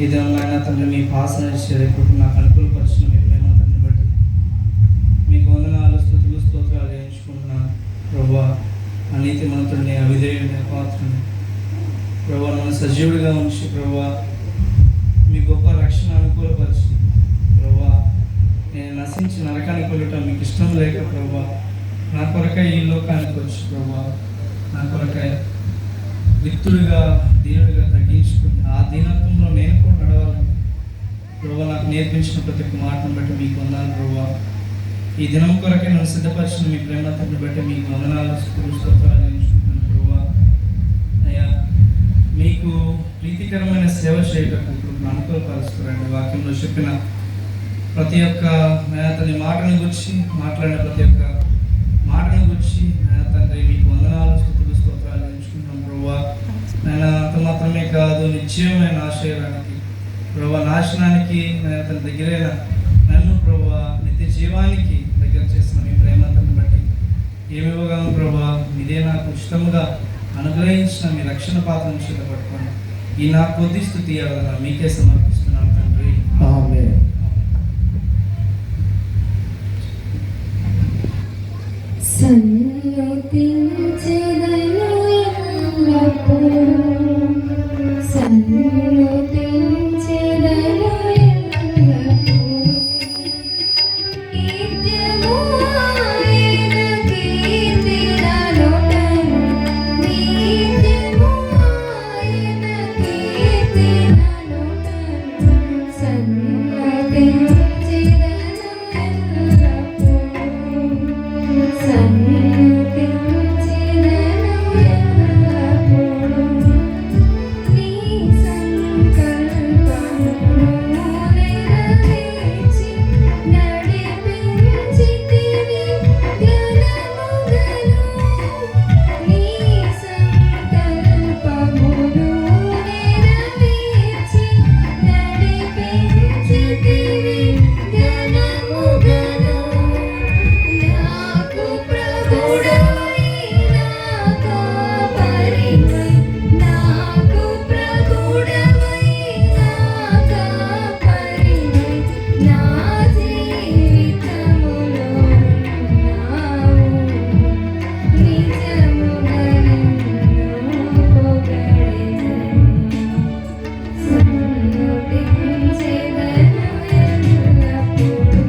ఈ దినమైన తండ్రి మీ పాసన ఇప్పుడు నాకు అనుకూలపరిచిన మీ ప్రేమ తండ్రిని బట్టి మీకు వందనాలు, స్తుతులు, స్తోత్రాలు చేయించుకుంటున్నాను ప్రభువా. అనీతి మంతుడిని, అవిధేయుడిని, అపాత్రుని ప్రభువా నన్ను సజీవుడిగా ఉంచి ప్రభువా మీ గొప్ప రక్షణ అనుకూలపరిచి ప్రభువా నేను నశించి నరకానికి వెళ్ళటం మీకు ఇష్టం లేక ప్రభువా నా కొరకై ఈ లోకానికి వచ్చి ప్రభువా నా కొరకై విత్తుడిగా దీనుడిగా తగ్గించుకుని ఆ దీనత్వంలో నేను కూడా నడవాలని ప్రభువా నాకు నేర్పించిన ప్రతి ఒక్క మాటను బట్టి మీకు వందనాలు ప్రభువా. ఈ దినం కొరకే నన్ను సిద్ధపరిచిన మీ ప్రేమతను బట్టి మీకు వందనాలు, స్తోత్రాలు చేయించుకుంటున్నాను ప్రభువా. అయ్యా మీకు ప్రీతికరమైన సేవ చేయటకు అనుకూలపరుస్తారండి. వాక్యంలో చెప్పిన ప్రతి ఒక్క తన మాటను గురించి మాట్లాడిన ప్రతి ఒక్క మాటను గురించి తండ్రి మీకు వందనాలు, స్తుతులు, స్తోత్రాలు చేయించుకుంటున్నాం ప్రభువా. నేను అంత మాత్రమే కాదు, నిశ్చయమైన ఆశయానికి ప్రభువా నాశనానికి తన దగ్గరైన నన్ను ప్రభువా నిత్య జీవానికి దగ్గర చేసిన మీ ప్రేమతను బట్టి ఏమివ్వగలను ప్రభువా. ఇదే నాకు ఇష్టముగా అనుగ్రహించిన మీ రక్షణ పాత్రను సిద్ధపట్టుకోండి. ఈ నా కొద్ది స్థుతి అవగా మీకే సమర్పిస్తున్నాను తండ్రి. ఆమేన్. సన్నుతించెదను ఎల్లప్పుడూ, సన్నుతించెదను ఎల్లప్పుడూ, నిత్యము ఆయన కీర్తి నాలోటను, నిత్యము ఆయన కీర్తి నాలోటను, సన్నుతించెదను ఎల్లప్పుడూ, సన్నుతించెదను ఎల్లప్పుడూ, నీ సంకల్పమును నెరవేర్చి నడిపించితివి ఘనముగను, నీ సంకల్పమును నెరవేర్చి నడిపించితివి ఘనముగను, నాకు ప్రభుడవై నాకు పరిమై, నాకు ప్రభుడవై నాకు పరిమై, నా జీవితములో ఉన్నావు, నిజముగా నిన్ను పొగడెదను, సన్నుతించెదను ఎల్లప్పుడూ,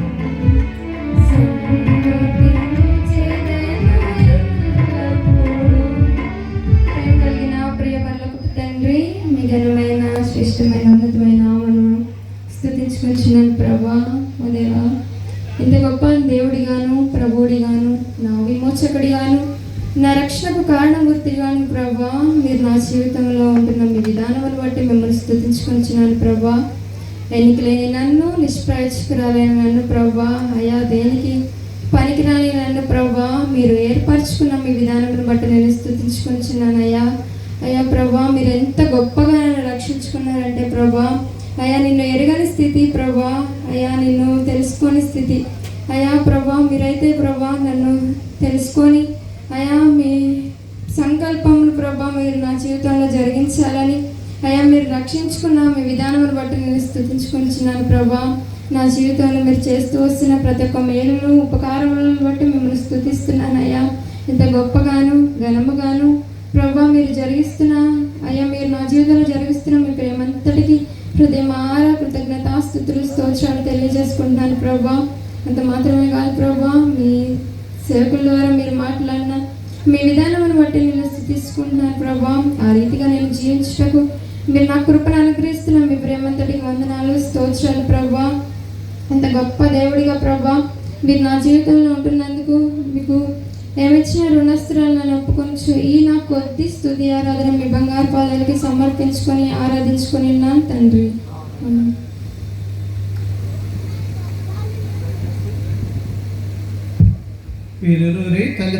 ప్రేమ కలిగిన ప్రియ పరలోకపు తండ్రి, మీ ఘనమైన శ్రేష్టమైన ఉన్నతమైన నామమును స్తుతించుకొంచున్నాను ప్రభా. ఓ దేవా, ఇంత గొప్ప దేవుడిగాను ప్రభువుడిగాను నా విమోచకుడిగాను నా రక్షణకు కారణమూర్తిగాను ప్రభా మీరు నా జీవితంలో ఉంటున్న మీ విధానమును బట్టి మిమ్మల్ని స్తుతించుకొంచున్నాను ప్రభా. ఎన్నికలేని నన్ను, నిష్ప్రయోజకురాలైన నన్ను ప్రభా, అయా దేనికి పనికిరాని నన్ను ప్రభా మీరు ఏర్పరచుకున్న మీ విధానమును బట్టి నేను స్తుతించుకొంచున్నాను అయ్యా. అయ్యా ప్రభా, మీరు ఎంత గొప్పగా నన్ను రక్షించుకున్నారంటే ప్రభా, అయ్యా నిన్ను ఎరగని స్థితి ప్రభా, అయ్యా నిన్ను తెలుసుకొని స్థితి అయ్యా ప్రభా, మీరైతే ప్రభా నన్ను తెలుసుకొని అయ్యా మీ సంకల్పమును ప్రభా మీరు నా జీవితంలో జరిగించాలని అయ్యా మీరు రక్షించుకున్న మీ విధానమును బట్టి నేను స్తుతించుకొంచున్నాను ప్రభా. నా జీవితంలో మీరు చేస్తూ వస్తున్న ప్రతి ఒక్క మేలును ఉపకారములను బట్టి మిమ్మల్ని స్తుతిస్తున్నాను అయ్యా. ఇంత గొప్పగాను ఘనముగాను ప్రభా మీరు జరిగిస్తున్న అయ్యా మీరు నా జీవితంలో జరిగిస్తున్న మీ ప్రేమంతటికి హృదయమార కృతజ్ఞతాస్తుతులు, స్తోత్రాలు తెలియజేసుకుంటున్నాను ప్రభా. అంత మాత్రమే కాదు ప్రభా, మీ సేవకుల ద్వారా మీరు మాట్లాడిన మీ విధానమును బట్టి నేను స్తుతించుకుంటున్నాను ప్రభా. ఆ రీతిగా నేను జీవించుటకు మీరు నా కృపను అనుగ్రహిస్తున్న మీ ప్రేమంతటికి వందనాలు, స్తోత్రాలు ప్రభా. ఎంత గొప్ప దేవుడిగా ప్రభా మీరు నా జీవితంలో ఉంటున్నందుకు మీకు ఏమిచ్చిన రుణస్తురాలు నన్ను ఒప్పుకొనచ్చు. ఈ నా కొద్ది స్తుతి ఆరాధన మీ బంగారు పాదాలకి సమర్పించుకొని ఆరాధించుకొని ఉన్నాను తండ్రి. ఆమేన్. వీరిరువురి తల్లి